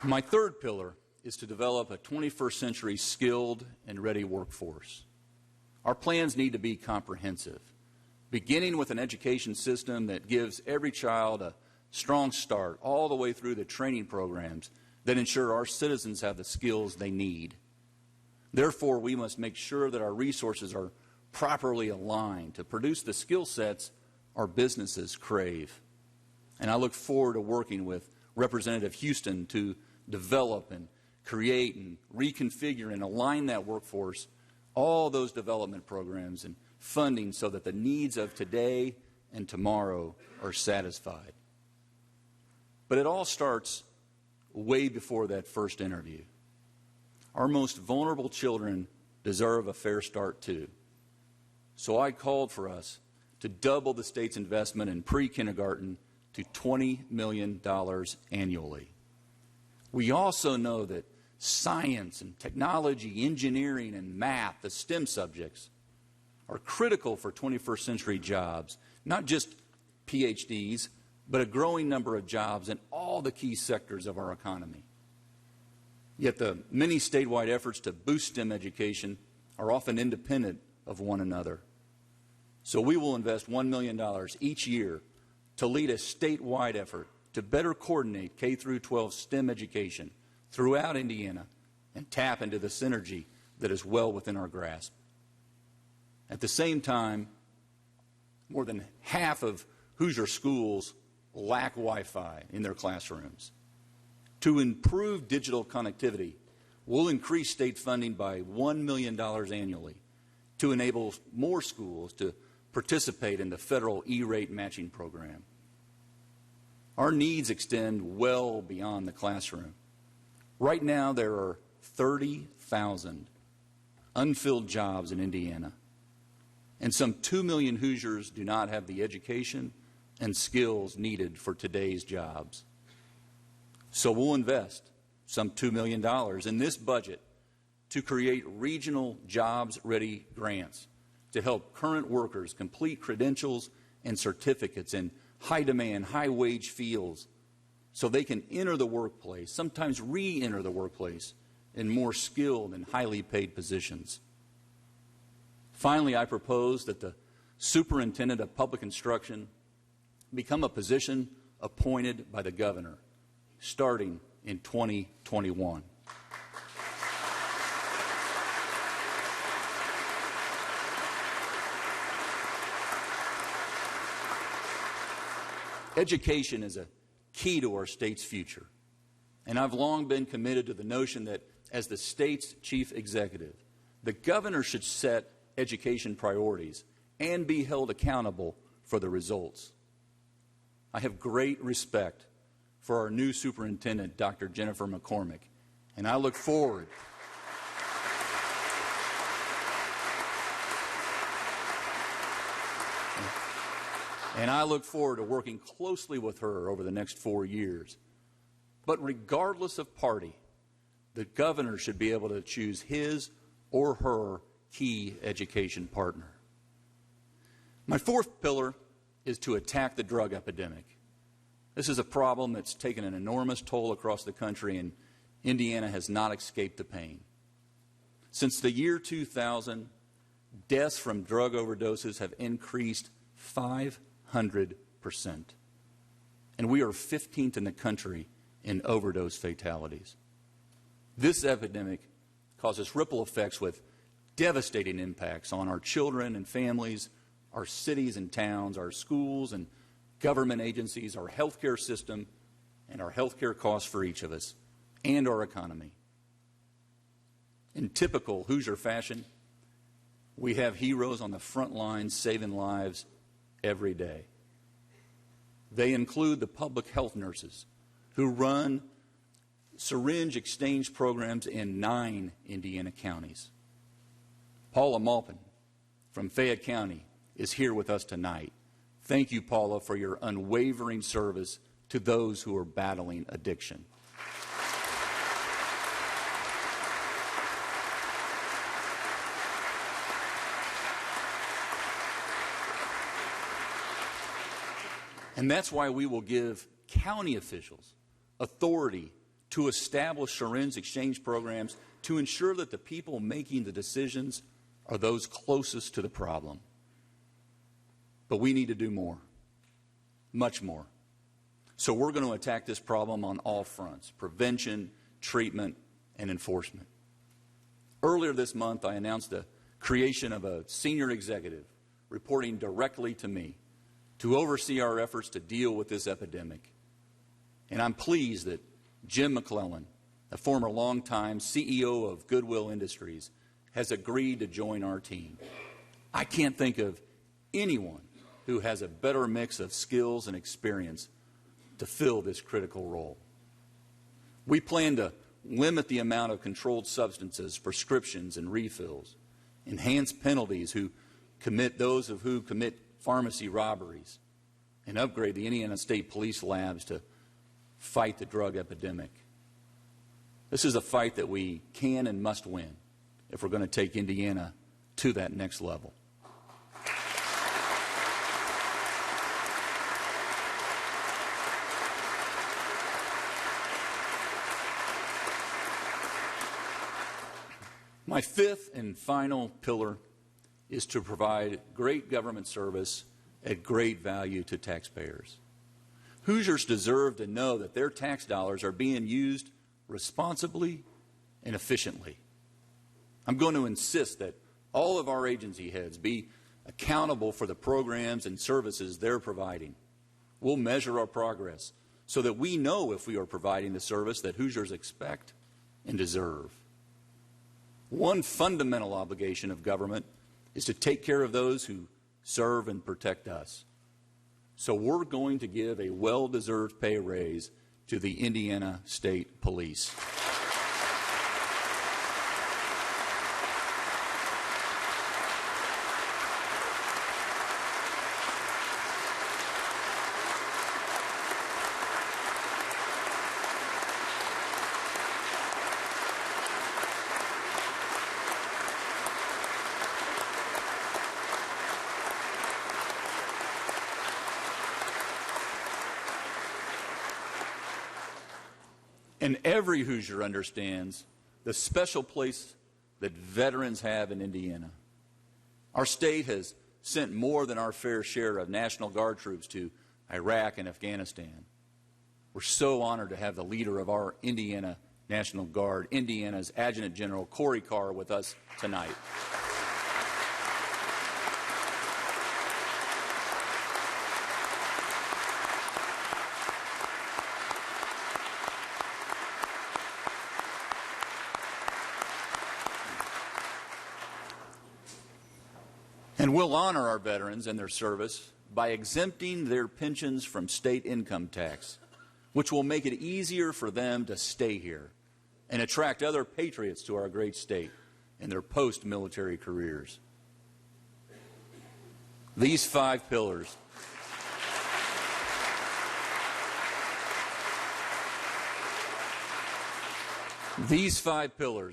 My third pillar is to develop a 21st century skilled and ready workforce. Our plans need to be comprehensive, beginning with an education system that gives every child a strong start all the way through the training programs that ensure our citizens have the skills they need. Therefore, we must make sure that our resources are properly aligned to produce the skill sets our businesses crave. And I look forward to working with Representative Houston to develop and create and reconfigure and align that workforce, all those development programs and funding so that the needs of today and tomorrow are satisfied. But it all starts way before that first interview. Our most vulnerable children deserve a fair start too. So I called for us to double the state's investment in pre-kindergarten to $20 million annually. We also know that science and technology, engineering and math, the STEM subjects, are critical for 21st century jobs, not just PhDs, but a growing number of jobs in all the key sectors of our economy. Yet the many statewide efforts to boost STEM education are often independent of one another. So we will invest $1 million each year to lead a statewide effort to better coordinate K through 12 STEM education throughout Indiana and tap into the synergy that is well within our grasp. At the same time, more than half of Hoosier schools lack Wi-Fi in their classrooms. To improve digital connectivity, we'll increase state funding by $1 million annually to enable more schools to participate in the federal E-rate matching program. Our needs extend well beyond the classroom. Right now, there are 30,000 unfilled jobs in Indiana, and some 2 million Hoosiers do not have the education and skills needed for today's jobs. So we'll invest some $2 million in this budget to create regional jobs-ready grants to help current workers complete credentials and certificates in high-demand, high-wage fields so they can enter the workplace, sometimes re-enter the workplace in more skilled and highly paid positions. Finally, I propose that the Superintendent of Public Instruction become a position appointed by the governor starting in 2021. Education is a key to our state's future, and I've long been committed to the notion that as the state's chief executive, the governor should set education priorities and be held accountable for the results. I have great respect for our new superintendent, Dr. Jennifer McCormick, and I look forward to working closely with her over the next 4 years. But regardless of party, the governor should be able to choose his or her key education partner. My fourth pillar is to attack the drug epidemic. This is a problem that's taken an enormous toll across the country, and Indiana has not escaped the pain. Since the year 2000, deaths from drug overdoses have increased 500%. And we are 15th in the country in overdose fatalities. This epidemic causes ripple effects with devastating impacts on our children and families, our cities and towns, our schools and government agencies, our healthcare system, and our healthcare costs for each of us, and our economy. In typical Hoosier fashion, we have heroes on the front lines saving lives every day. They include the public health nurses who run syringe exchange programs in 9 Indiana counties. Paula Malpin from Fayette County is here with us tonight. Thank you, Paula, for your unwavering service to those who are battling addiction. And that's why we will give county officials authority to establish syringe exchange programs to ensure that the people making the decisions are those closest to the problem. But we need to do more, much more. So we're going to attack this problem on all fronts: prevention, treatment, and enforcement. Earlier this month, I announced the creation of a senior executive reporting directly to me to oversee our efforts to deal with this epidemic. And I'm pleased that Jim McClellan, a former longtime CEO of Goodwill Industries, has agreed to join our team. I can't think of anyone who has a better mix of skills and experience to fill this critical role. We plan to limit the amount of controlled substances, prescriptions, and refills, enhance penalties who commit pharmacy robberies, and upgrade the Indiana State Police labs to fight the drug epidemic. This is a fight that we can and must win if we're going to take Indiana to that next level. My fifth and final pillar is to provide great government service at great value to taxpayers. Hoosiers deserve to know that their tax dollars are being used responsibly and efficiently. I'm going to insist that all of our agency heads be accountable for the programs and services they're providing. We'll measure our progress so that we know if we are providing the service that Hoosiers expect and deserve. One fundamental obligation of government is to take care of those who serve and protect us. So we're going to give a well-deserved pay raise to the Indiana State Police. And every Hoosier understands the special place that veterans have in Indiana. Our state has sent more than our fair share of National Guard troops to Iraq and Afghanistan. We're so honored to have the leader of our Indiana National Guard, Indiana's Adjutant General Corey Carr, with us tonight. And we'll honor our veterans and their service by exempting their pensions from state income tax, which will make it easier for them to stay here and attract other patriots to our great state in their post-military careers. These five pillars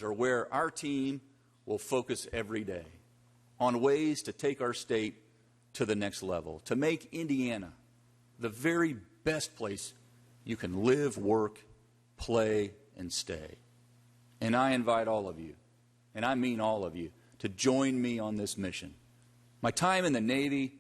are where our team will focus every day, on ways to take our state to the next level, to make Indiana the very best place you can live, work, play, and stay. And I invite all of you, and I mean all of you, to join me on this mission. My time in the Navy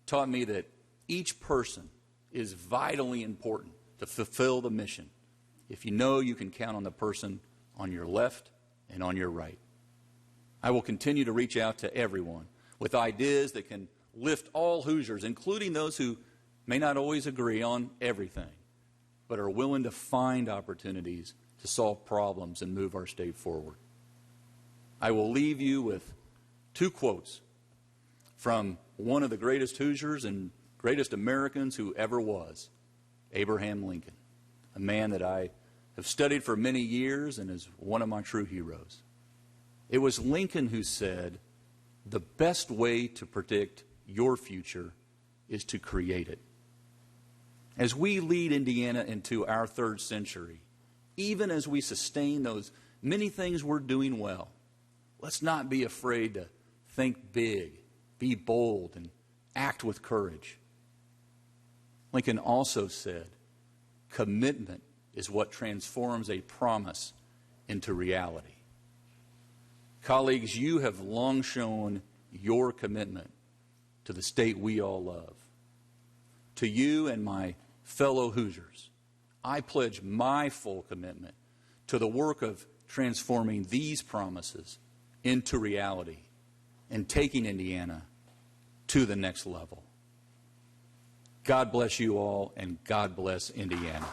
taught me that each person is vitally important to fulfill the mission if you know you can count on the person on your left and on your right. I will continue to reach out to everyone with ideas that can lift all Hoosiers, including those who may not always agree on everything, but are willing to find opportunities to solve problems and move our state forward. I will leave you with two quotes from one of the greatest Hoosiers and greatest Americans who ever was, Abraham Lincoln, a man that I have studied for many years and is one of my true heroes. It was Lincoln who said, "The best way to predict your future is to create it." As we lead Indiana into our third century, even as we sustain those many things we're doing well, let's not be afraid to think big, be bold, and act with courage. Lincoln also said, "Commitment is what transforms a promise into reality. Colleagues, you have long shown your commitment to the state we all love. To you and my fellow Hoosiers, I pledge my full commitment to the work of transforming these promises into reality and taking Indiana to the next level. God bless you all, and God bless Indiana.